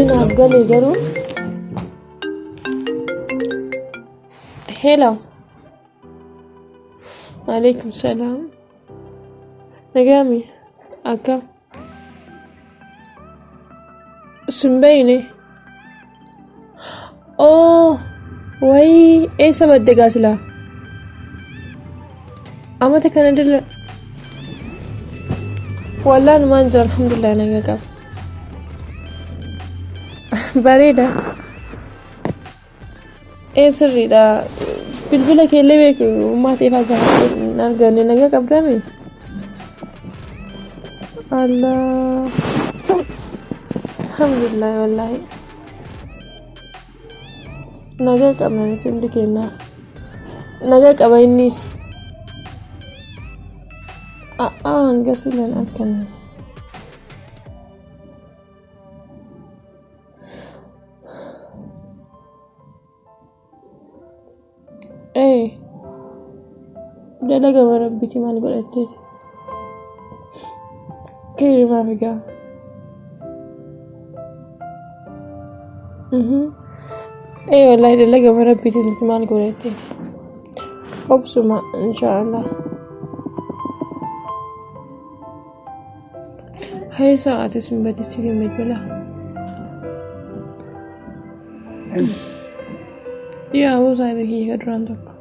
naaf galee garuu hello alaikum salaam nagami akkam sunbayne wayii eessa badde gaasila amata kana dilla wallaan maan jira alhamdulillah nagaa qaba bareeda sirriidha bilbila keellee beeku ummaateef agarra arganne nagaa qabdame allah alhamdulillah wallahi nagaa qabna nuti hundi keenya nagaa qaba innis hanga silan arganne dalaga marabbiti maal godhatteeti keerimaa figaa wallahi dalaga marabbiti maal godhatteeti obsuma inshaallah hay sa'aatis hin badisi gimmeet bala yaa hoo saahiba kiyya duraan tokko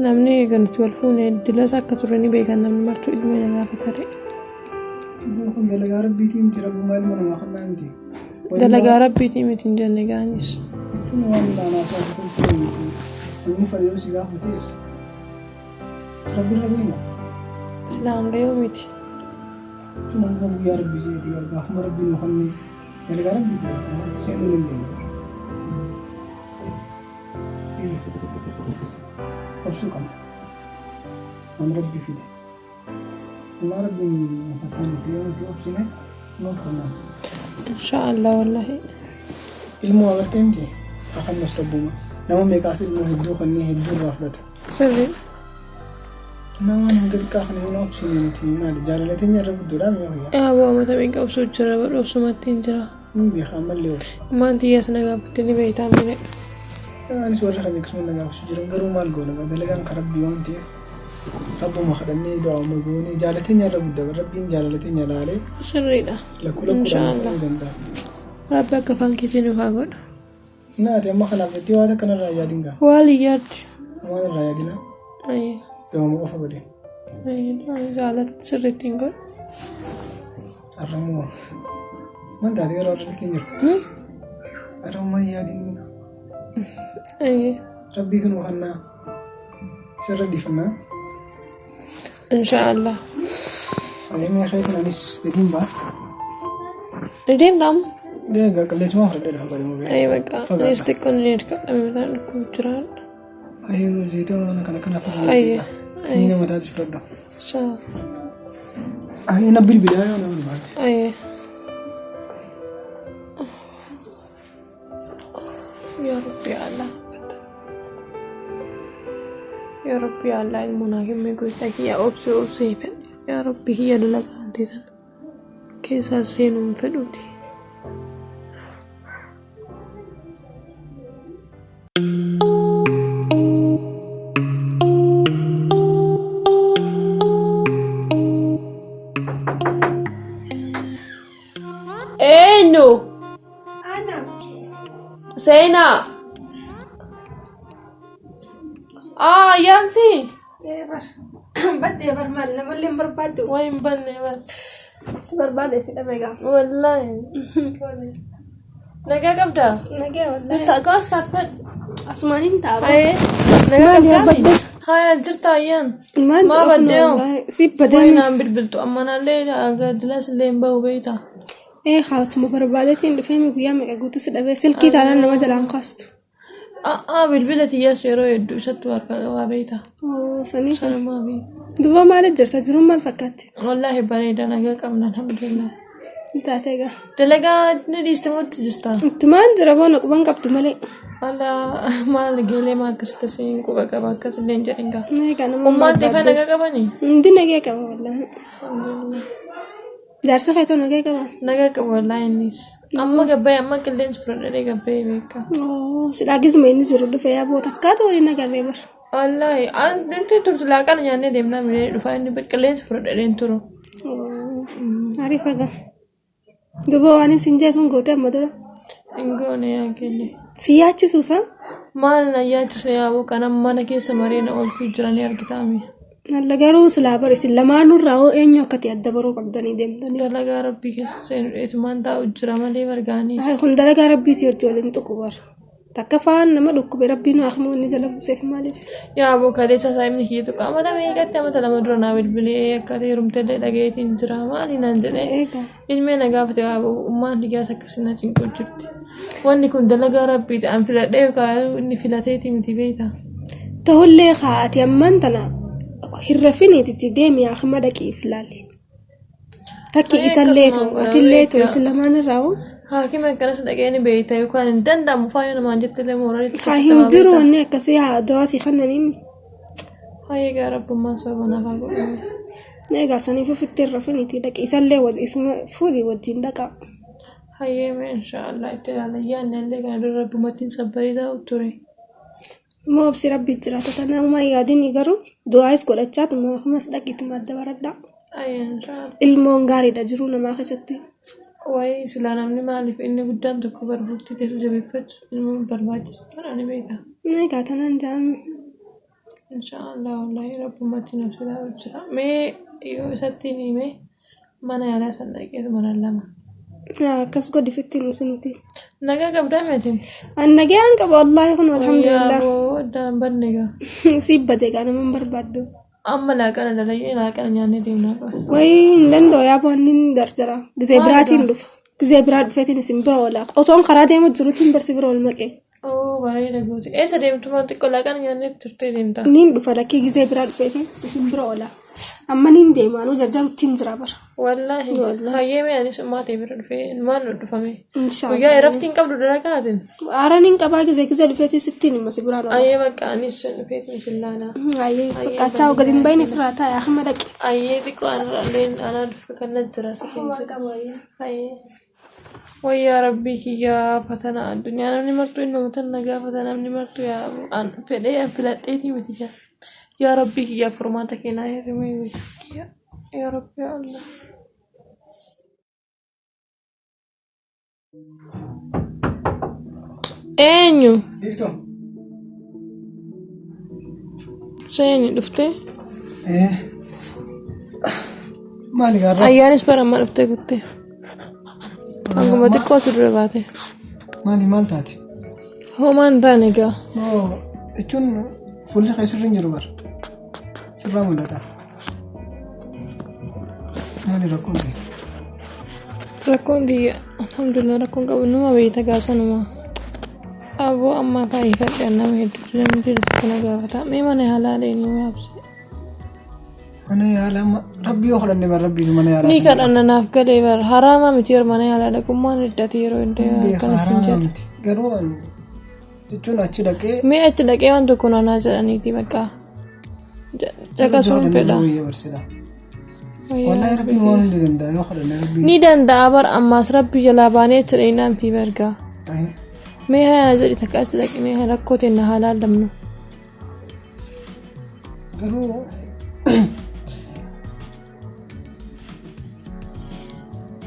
namni ganti wal fuune dilas akka turani beekan namni martuu ilmi nagaa fatare dalagaa rabbiitiin jira maal mana maxannaa miti dalagaa rabbiitiin miti hin jenne gaanis waan ilaanaa taasisan inni fayyadu si gaafatees rabbi rabbiina sila hangayoo miti nanga guyyaa rabbii seeti gaafuma rabbiin maxanni dalagaa rabbiitiin seenuu dandeenya obsuu qaba waan rabbii fide waan rabbiin mafattaan fi yoonti obsine nokkonnaa inshaallah wallahi ilmoo agartee miti akannas rabbuma nama meeqaaf ilmoo hedduu kanneen hedduu irraa fudhata sirri nama hanga xiqqaa kana yoo obsine miti maali jaalalateenya irra guddoodhaa mi'a fayyaa bu'aa mata meeqa obsuu jira badhu obsumatti hin jira hin beekaa mallee obsi maan xiyyaas nagaafatte ni beeytaa mire anis warra kan eegsuma nagaafsu jiran garuu maal goona dalagaan kan rabbii waan ta'eef rabbuma kadhannee du'aama goonee jaalateenya irra guddaa rabbiin jaalalateenya laalee sirriidha lakkuudhaan ta'uu danda'a. Rabbi akka fankiitiin ufaa godha. Naati amma kanaaf jettee waan akkana irraa yaadin gaa. Waan yaaddu. Waan irraa yaadina. Dawama qofa godhe. Jaalatti sirriitti hin godhu. Arramoo man taatee yeroo irra ilkeen jirtu. Arramoo yaadin. Rabbiitu nu hannaa sirra dhiifannaa. Inshaallah. Adeemee keetiin anis gadiin ba'a. Deemtamu? Deegaa qilleensuma fudhadhee dhaabaa deemuu beekaa. Bakka anis xiqqoon ni hirkadhame mataan dhukkuu jiraadha. Zeetaa waan kana fudhadhee. Ni nama taatee fudhadha. Na bilbilaa yoo nama baate. Yaa Rabbi Allah. يا ربي على المناجم من قلت لك يا أبسي أبسي يا ربي هي لك أنت كيس هالسين من فلوتي إنو أنا سينا يانسي بدي برمال لما اللي بربادو وين بني بس برباد سيدا ميغا والله Nagaa qabdaa? Nagaa wallahi. Jirta kaas taaffadhu. Asumaaniin taa'u. Nagaa qabdaa? Haya jirta ayyaan. Maa baddee si badee naan bilbiltu ammanallee dilas illee hin bahu beeyta. Haasuma barbaadeetiin dhufee guyyaa meeqa guutuu si dhabee silkii taanaan nama jalaan kaastu. Bilbila xiyyaas yeroo hedduu isattu harka qabaa beeyta. Sanii Sanumaa fi. duuba maaliif jirta jiruun maal fakkaatti? Wallaahi bareeda nagaa qabna alhamdulillah. Taatee egaa. Dalagaa ni dhiistimutti jirta. Ittumaan jira boona quban qabdu malee. Wallaa maal geelee maa akkasitti quba qaba akkasillee hin jedhin gaa. Egaa nama Ummaan xiifa nagaa qabanii? Hundi nagaa qaba wallaahi. Jaarsa feetoo nagaa qaba. Nagaa qabu wallaahi innis. Amma gabbee amma qilleensi fudhadhee gabbee beeka. Silaa gizuma inni jiru dhufee yaaboo takkaatu waliin nagarree bara. Wallaahi nuti turtu laaqana nyaannee deemnaa miidhee dhufaa inni qilleensi fudhadhee turu. Ariif egaa. Duuba waan isin jeesuun gootee amma dura. Hin goone yaa kenne. Si yaachisuusaa? Maal na yaachisa yaaboo kana mana keessa mareena oolchuu jiranii argitaami. Alla garuu silaa bara isin lamaanurraa hoo eenyu akkati adda baruu qabdanii deemtanii. Dalagaa rabbii keessa seenu dheetumaan taa'u jira malee margaaniis. Kun dalagaa rabbiiti hojii waliin tuqu bara. Takka faan nama dhukkube rabbiin waaqimoo inni jala buuseef maaliif? Yaaboo kaleessa saayimni kiitu qaamata meeqatti amata lama dura naa bilbilee akka heerumtellee dhageetiin jira maali naan jedhee. Ilmee na gaafate yaaboo ummaan dhigaas akkasina cinquu jirti. Wanni kun dalagaa rabbiiti an filadhee yookaan inni filateeti miti beekta. Ta'ullee haati amman tana hirrafiniiti deemi yaaqima dhaqii filaalle. Takki isallee ta'u atillee ta'u isin lamaan irraa hoo? Haakima akkanas dhaqee ni beekta yookaan hin danda'amu faayoo namaan jettillee mooralitti. Hin jiru wanni akkasii haa dawaasii kannaniin. Haayee gaa rabbummaan sababa nafaa godhame. Egaa saniif ofitti hirrafiniiti dhaqii isallee isuma fuudhii wajjin dhaqaa. Hayyee inshaallah itti ilaalan yaadne illee kana dura rabbumattiin sabbarii taa'u ture. Moo obsi rabbii jiraata tana uumaa yaadini garuu du'aayis godhachaatu maafumas dhaqiituma adda baradhaa. Hayyee inshaallah. Ilmoon gaariidha jiruu namaa keessatti. Wayii silaa namni maaliif inni guddaan tokko barbuutti teessu jabeeffatu ilmoon barbaachisu ani beeka. Egaa tanaan jaami. Inshaallah wallaahi rabbumattiin obsi taa'u jira. Mee yoo isatti ni mee mana yaalaa san dhaqeetu mana lama. Akkas godhi fittiin nuti. Nagaa qabdaa meetiin? An nagaan qaba wallaahi kun alhamdulillah. Yaaboo addaan banne gaa. Siif badee gaa naman barbaaddu. Amma laaqana dalaggee laaqana nyaannee deemnaa qaba. Wayii hin danda'u yaaboo inni darjara. Gizee biraatiin dhufa. Gizee biraa dhufeetiin isin bira oola. Osoon karaa deemu jiruutiin barsi bira ol maqee. Bareeda gooti. Eessa deemtu maa xiqqoo laaqana nyaannee turtee deemta? Niin dhufa lakkee gizee biraa dhufeetiin isin bira oola. Amma niin deemaanuu jarjaruttiin jira bara. Wallaahi. Hayyee mee anis maatii bira dhufee ilmaan nu dhufame. Guyyaa irraftiin qabdu dalagaatiin. Aaraniin qabaa gizee dhufeetiin sittiin himma si biraan oola. Ayyee bakka anis dhufeetiin sillaanaa. Ayyee bakka achaa gadiin baay'inni firaa taa'e akkuma dhaqe. Ayyee xiqqoo anaa dhufe kanna jira sikin jira. Ayyee. Wayyaa rabbii kiyyaa fatana addunyaa namni martuu inni mutan nagaa fatana namni martuu yaa fedhee filadheetii miti jira. Yaa rabbii kiyyaa furmaata keenyaa hirrimee kiyyaa. Yaa rabbii Allah. Eenyu? Biiftuu. Seeni dhuftee? Maali gaarraa? Ayyaanis barammaa dhuftee guttee. Hanguma xiqqootu dura baate. Maal taate? Homaan taane egaa. Jechuun fuulli keessirra hin jiru bara. Sirraa mul'ata. Maali rakkoon ta'e? Rakkoon biyya alhamdulillah rakkoon qabu nama beeyta gaasanuma. Aboo ammaa faayifadhe nama hedduu namni jirtu kana gaafata. Mee mana yaalaa deemnu yaabse. Mana yaalaa rabbii yoo kadhanne bara rabbiitu mana yaalaa. Ni kadhanna naaf galee bara haraama miti yeroo mana yaalaa dhaqummaan iddati yeroo hundee akkana sin jedhu. Garuu jechuun achi dhaqee. Mee achi dhaqee waan tokko naannaa jedhaniiti bakka. Caqasuun fedha. Wallahi rabbiin waan hundi danda'a yoo kadhanne rabbiin. Ni danda'a bara ammaas rabbii jalaa baanee achi dhaqnaa miti bargaa. Mee haala jedhi takka achi dhaqnee rakkoo teenna haala addamnu. Garuu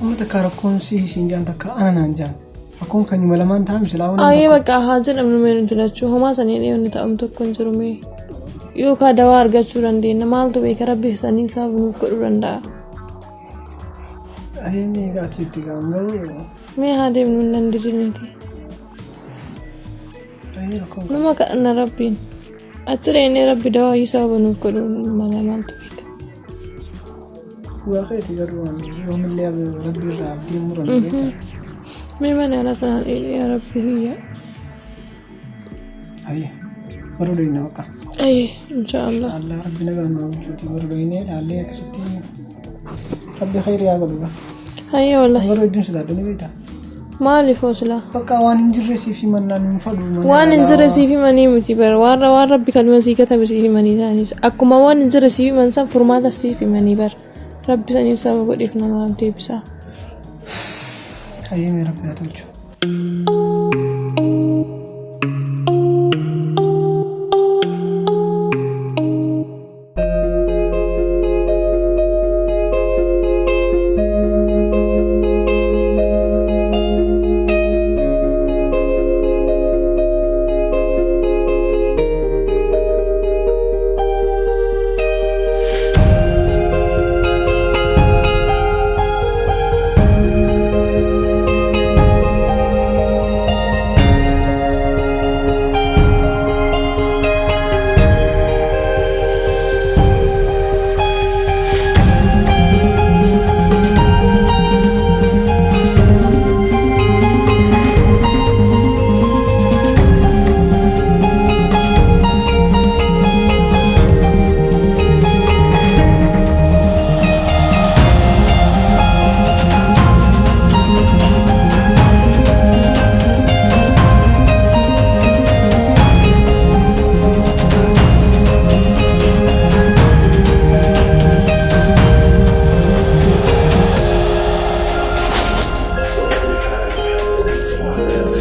amma takka rakkoon siin jaan takka ana naan jaan rakkoon kan malamaan ta'an silaa waan Ayyee bakka haa jedhamnu mee nuti lachuu homaa sanii dheeonni ta'amu tokko hin jiru mee yookaan dawaa argachuu dandeenya maaltu beeka rabbi sanii isaaf nuuf godhuu danda'a. Ayini gaatiitti gaangoo. Mee haa deemnu nan diriirti. Nama kadhanna rabbiin. Achi deemnee rabbi dawaa isaa banuuf godhuun mala maaltu beeka. Waaqeeti garuu yoomillee rabbi irraa abdii muran. Mee mana ala sanaan yaa rabbi hiyya. Ayyi baruu deemna bakka. Ayyi inshaallah. Allah rabbi nagaa nu hojjetu baruu deemnee dhaallee akkasitti rabbi khayri yaa godhuudha. Ayyi wallahi. Baruu hedduun sodaadhu ni beektaa. Maaliif osla? Bakka waan hin jirre siif himannaan hin fadhu. Waan hin jirre siif himanii miti bara waan rabbi kalma sii katabe siif himanii taanis akkuma waan hin jirre siif himan san furmaata siif himanii bara rabbi saniif sababa godheef namaaf deebisa. Ayyi rabbi haa tolchu.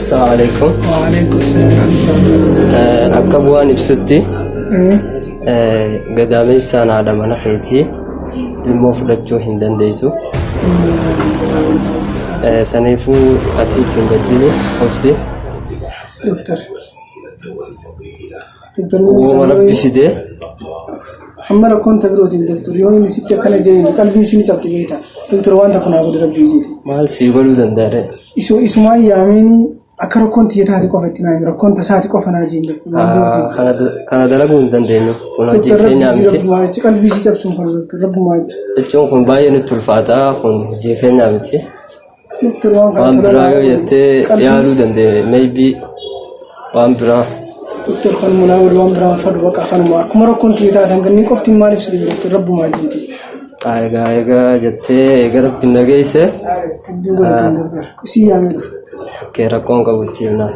Assalamualaikum. Waalaikumsalam. Akka bu'aan ibsutti gadameessaan haadha mana keetii ilmoo fudhachuu hin dandeessu. Saniifuu ati isin gaddini obsi. Doktor. Uuma rabbi fidee. Amma rakkoon tabirootiin doktor yoo inni sitti akkana jedhu qalbiin ishii ni cabdi beektaa. Doktor wanta kanaa godhe rabbii jiiti. Maal sii godhuu danda'a? Isumaan yaameenii akka rakkoon tiyyataati qofa itti naami rakkoon tasaati qofa naa jiin doktor. Kana dalaguu hin dandeenyu. Kun hojii keenyaa miti. Qalbii ishii cabsuun fara doktor rabbumaa jechuudha. Jechuun kun baay'ee nutti ulfaata. Kun hojii keenyaa miti. Doktor waan biraa yoo jettee yaaduu dandeenya. Maybe waan biraa. Doktor kan munaa wal waan biraan fadhu bakka kanuma akkuma rakkoon tiyyataati hanganni qofti maaliif sirrii doktor rabbumaa jiiti. Egaa jettee eega rabbi nageesse. Hedduu godhatan doktor isii yaamee dhufu. Oke, rakkoon qabutti himnaa.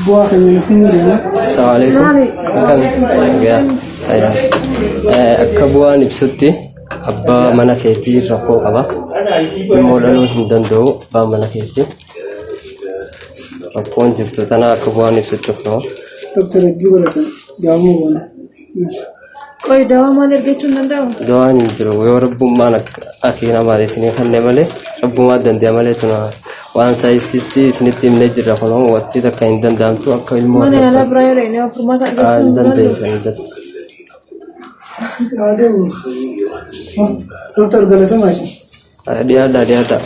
Bu'aa keenya nuuf hin deema. Assalamualaikum. Akka bu'aan ibsutti abbaa mana keetii rakkoo qaba. Ilmoo dhaluu hin danda'u abbaa mana keetii. Rakkoon jirtu tana akka bu'aan ibsutti of Doktor hedduu godhatan gaamuu bona. Qoy dawaa maal ergachuu hin danda'u? Dawaan hin jiru yoo rabbummaan akiina maal isinii kanneen malee rabbummaa danda'a malee tuna waan saayisitti isinitti himnee jirra kunoo waqtii takka hin danda'amtu akka ilmoo mana yaalaa biraa yoo dhaqnee furmaata argachuu hin dandeessan. Doktor galatamaa ishee. Dhiyaadha.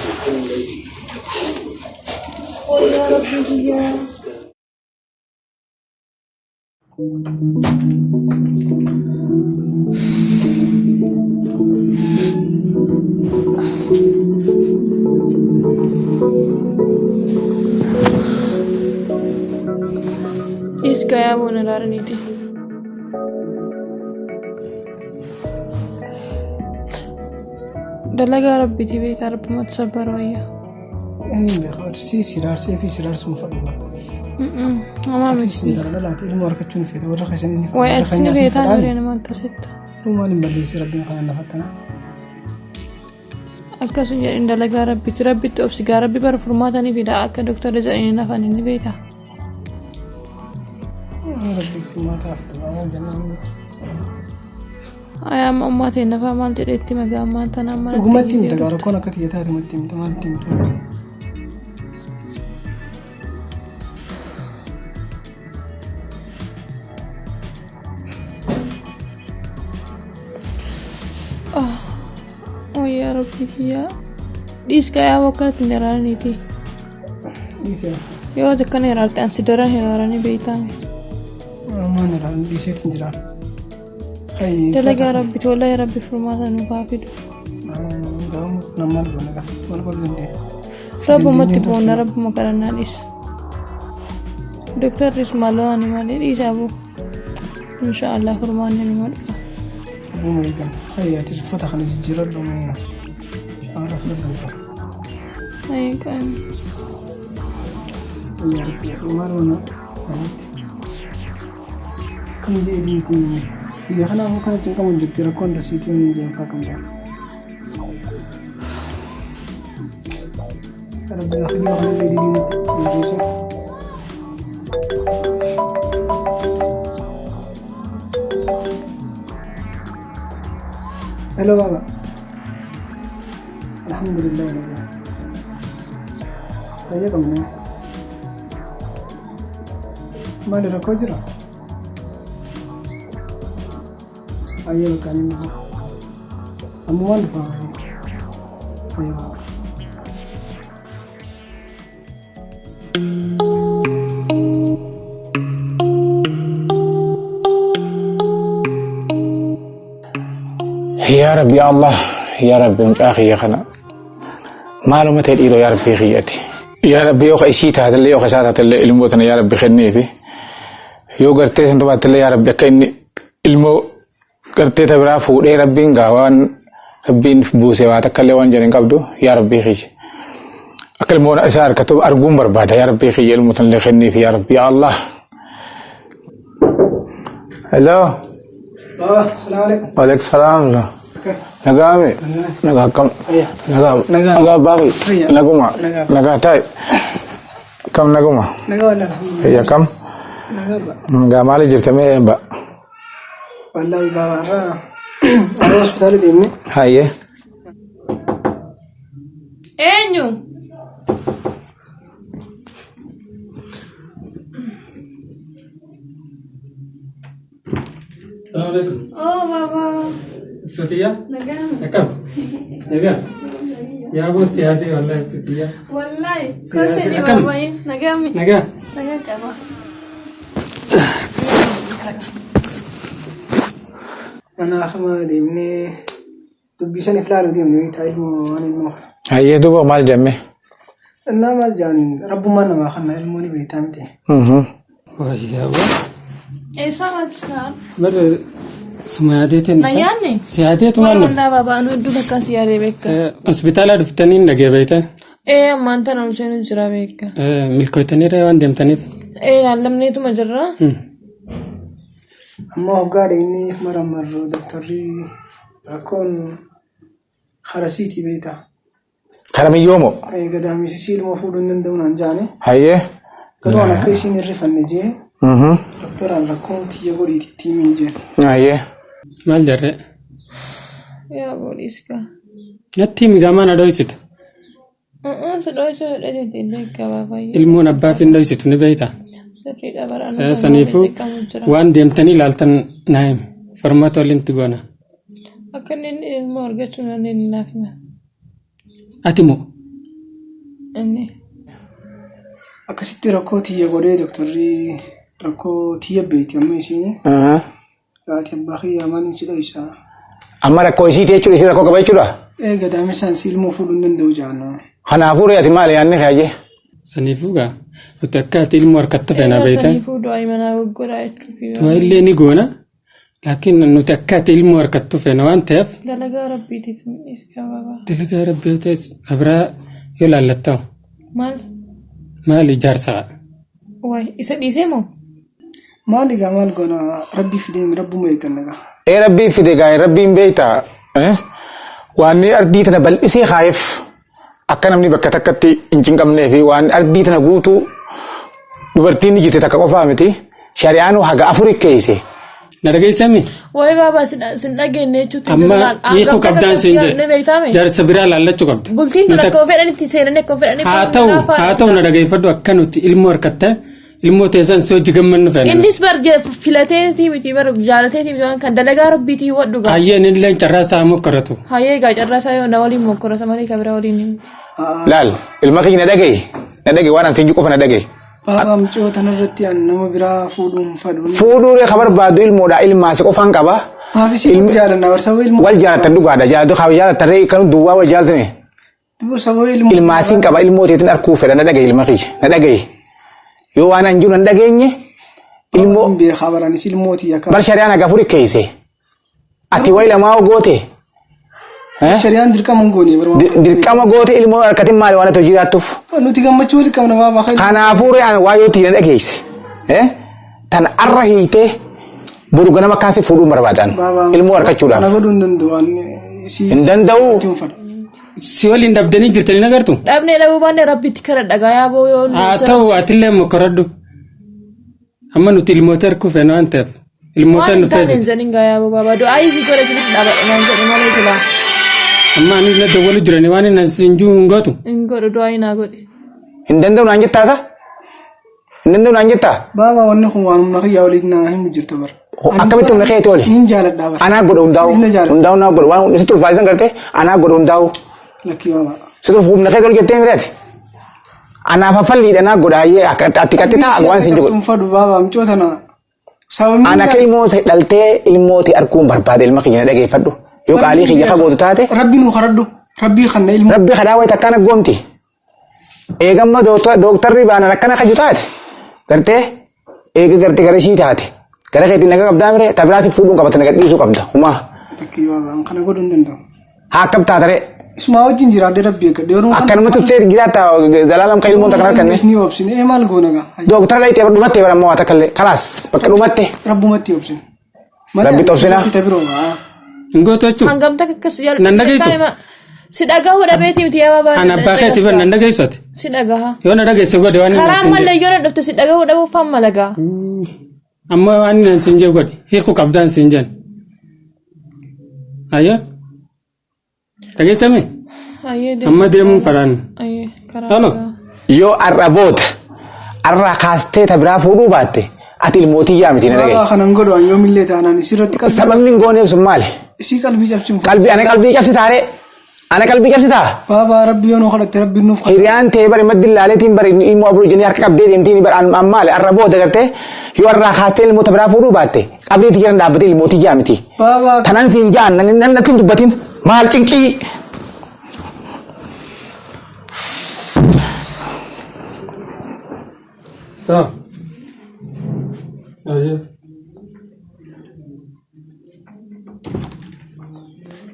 Iskaya buona laraniti. Dalaga rabbi ti beeta rabbumat sabbarwayya. Inni kharsi silaarsi fi silaarsi mufaduma. Mama miti. Dalaati ilmu arkachuun feeta warra keessanii. Way atsini beeta nuree nama akkasitti. Rumaan hin balleessi rabbiin kana nafattana. Akkasun jedhin dalagaa rabbitti obsi gaa rabbi bara furmaatanii fida akka doktorri jedhanii nafan inni beeta. Ayam ummate nafa maal jedhetti magaa ammaan tanaa mana. Dhugumatti himta gaa rakkoon akka xiyyataa dhumatti himta maalitti himtu. ويا ربك يا ديس كايا وكانت نيرانيتي ديسة يو دكان يرالت أن سدران هيراني بيتامي ما نرى ديسة تنجران خي دلقا ربي تولى يا ربي فرماتا نبافد داوم نمال بنجا ولا بقولني رب ما تبونا رب ما كرنا ديس دكتور ريس مالواني مالي ديس أبو إن شاء الله فرماني نمالك أبو ما يكن خي تفتح خلي الجرار لما عارف لبنجا أي كان يا ربي مارونا كم جديد يا خنا هو كان تنكم الدكتور كون تسيتين من جنفا كم جا ربنا خليه خليه جديد يجوزه هلا بابا الحمد لله بابا طيب منه ما له كوجرا أيوة كان أموال فاهم أيوة يا رب يا الله يا رب متأخي يا خنا معلومة الإيرو يا رب خياتي يا رب يوخ إشيت هذا اللي يوخ ساعات اللي الموتنا يا رب خني فيه يو قرتي أنت بعد اللي يا رب كأني المو قرتي تبرا فود يا رب إنغاوان ربين بوسي واتكلم وان جرين قبضو يا رب خيش أكل مونا أسار كتب أرجوم بربادا يا رب خي الموتنا اللي خني فيه يا رب يا الله هلو السلام عليكم وعليكم السلام نجامي نجاكم نجا باقي نجوما نجا تاي كم نجوما نجا هي كم نجا مالي جرتمي با والله بابا أنا هسبتالي ديمني هاي أنيو السلام عليكم. بابا افتتية؟ نجام نكم؟ نجام. يا أبو سيادي والله افتتية. والله كوسني بابا نجامي نجام. نجام كمان أنا أخما ديمني تبيشني فلان ديمني تعلموا عن المخ هاي دوبا مال جمع أنا ما جان رب ما أنا ما خلنا علموني بيتامتي ويا أبو. إيش صار كان مر سمعتي نياني سيادي والله تمام. لا بابا أنا أدو بكا سيارة بك أسبيتال أدفتني نجى بيته. إيه ما أنت نمشي نجرا بك ملكوتني روان دمتني. إيه علمني تو مجرا أما هو قاعد إني مرة دكتوري أكون خرسيتي بيتا كلام يومو أي قدامي سيل المفروض إن ندون عن جاني هاي قالوا أنا كيشين الرفن نجي دكتور على كون تيجوري تيمين جي هاي ما الجرء. يا بوليسكا نتي مجامع ندويست. سدوي سدوي تديك بابا المون أبا في ندويست نبيته. سري دبر سنيفو وان دمتني لالتن نايم فرماتو لنتقونا. أكن المورجتنا ننافما أتمو. إني أكسيت ركو تيجوري دكتوري ركو تيجبيت يوم يشيني قالت يبخي يا ماني شيء إيشا أما ركوشي تيجي يصير ركوك بيجولا إيه قدامي سانسيل المفروض إن ندو جانا أنا أفور يا تمالي يعني خاجي سنيفوغا وتكات المور كتفنا بيته. سنيفو دائما أقول أشوفي تويلي نيجونا لكن نتكات المور كتفنا وانتف. دلقا ربي تتميز كبابا تلقى ربي تيس خبرا يلا لتو مالي جارسا واي إسمو مالي جمال قنا ربي في دين رب ما يكننا إيه ربي في دقاي ربي بيتا واني أرديتنا بل إسي خايف أكنا مني بكتكتي إنجن كم نفي وان أرديتنا قوتو دبرتيني جيتي تكاكو فامتي شريانو حقا أفريق كيسي نرجع سامي واي بابا سنلاقي نيتشو أما يكو كبدان سنجة جارس برا لالا تكبد قلتين نكو فعلا تسيرنا نكو فعلا هاتو نرجع فدو أكنو المور كته الموت يسان سوج جمن فعلا إنس برجع فلاتي بتي بر جالتي بتي كان دلقا ربي تي ودوغا هاي نلين جراسة مكرتو هاي جا جراسة يو نوالي مكرة مالي كبرى ولي laal ilma kiyya na dhagaye waan antiin qofa na dhagaye Baaba mucoo tanarratti an nama biraa fuudhuun fadhuun. fuudhuuree ka barbaadu ilmoodha ilmaasi qofaan qaba Maafis ilmu jaalanna barsawoo ilmu. wal jaalatan dhugaadha jaalatu haa jaalatan kan duwwaa wal jaalatame Barsawoo ilmu. ilmaasiin qaba ilmooteetiin arkuu fedha na dhagaye ilma kiyya na dhagaye yoo waan an jiru na dhageenye ilmoo Beekaa baraanis ilmootii akka. bar shari'aan haga furii keeyse ati wayi lamaa goote Shari'aan dirqama goonee barbaadu. dirqama goote ilmoo harkatiin maali waan ta'u jiraattuuf Nuti gammachuu waliin qabna baaba. kanaafuu aan waayootii na dhageesse tan arra hiitee boru ganama kaasee fuudhuu barbaadan ilmoo harkachuudhaaf Kana godhuu hin danda'u. hin danda'u si waliin dhabdanii jirtanii nagartu dhabnee dhabuu baannee rabbitti kana dhagayaa boo yoo haa ta'u atillee mukaraddu amma nuti ilmoota harkuu feena waan ta'eef ilmoota nu feesis waan gayaa boo baaba du'aa isii godhe sinitti dhaabadhe naan jedhu malee silaa amma ani illee dawwalu jirani waan inni siin jiru hin gootu hin godhu du'aa inaa godhe hin danda'u naan jettaasa hin danda'u naan jettaa Baaba wanni kun waan humna kiyyaa waliin naa himu jirta bara. akkamitti humna keetii oli Niin jaaladhaa bara. anaa godha hundaa'u naa godha waan si turfaayisan gartee anaa godha hundaa'u Lakkii baaba. si turfu humna keetii oli jettee miraati anaaf affalliidha naa godha ayyee atti qatti ta'a waan siin jiru Fadhu baaba mucoo tana. Sababni. ana ka ilmoota dhaltee ilmooti arguun barbaade ilma kiyya na dhageeffadhu yoo qaalii kiyya fagootu taate Rabbi nu karadhu. Rabbii kanna ilmu. rabbi kadhaa wayita akkana goomti eegamma dooktarri baana akkana kaju taate gartee eega gartee gara ishii taate gara keetiin naga qabdaa mire tabiraasi fuudhuun qabata naga dhiisuu qabda humaa Lakkii baaba kana godhuu hin danda'u. haa akkam taatare Isuma wajjin jiraadde rabbi eeggadhe yeroo akkanumatti uftee jiraata zalaalam ka ilmoon takkan harkanne ni obsine maal goona gaa dooktara dhayitee dhumattee bara ammoo waa takkallee kalaas bakka dhumatte rabbumatti obsine Rabbi tobsina. hin gootu jechuun hangamta akkas nan dhageessu si dhagahu dhabeeti miti yaa baabaa ana abbaa keetii ban nan dhageessu ati si dhagaha yoo na dhageesse godhe waan inni karaa siin mallee yoo na dhufte si dhagahu dhabuuf fan malagaa amma waan inni siin jee godhe hiiku qabdaan siin jen ayyo dhageessame amma deemuun faraan halo yoo arra boota arra kaastee tabiraa fuudhuu baatte ati ilmootii yaa miti na dhagaye Baaba kanan godhu an yoomillee taanaan isirratti qalbii. sababni hin gooneef sun maali Isii qalbii cabsuun. ana qalbii cabsitaare ana qalbii cabsitaa Baaba rabbi yoo nu kadhatte rabbi nuuf kadhate. hiriyaan ta'e bari maddi ilaaleetiin bari ilmoo abuluu jennee harka qabdee deemtiin bari ammaale arra booda gartee yoo arraa kaastee ilmoota biraa fuudhuu baatte qabdee jiran dhaabbatee ilmootii yaa miti Baaba. tanan siin jaan nan natti hin dubbatin maal cinqii so ayyo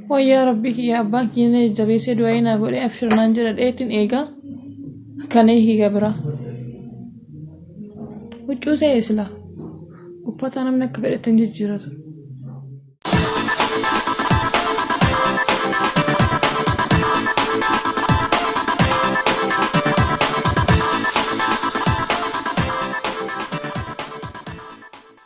wayyaa rabbii kiyya abbaan kiyya jabeessee du'aa inaa godhe abshirnaan jira dheetiin eegaa kana hiiga bira huccuu see isla uffata namni akka fedhatan jijjiiratu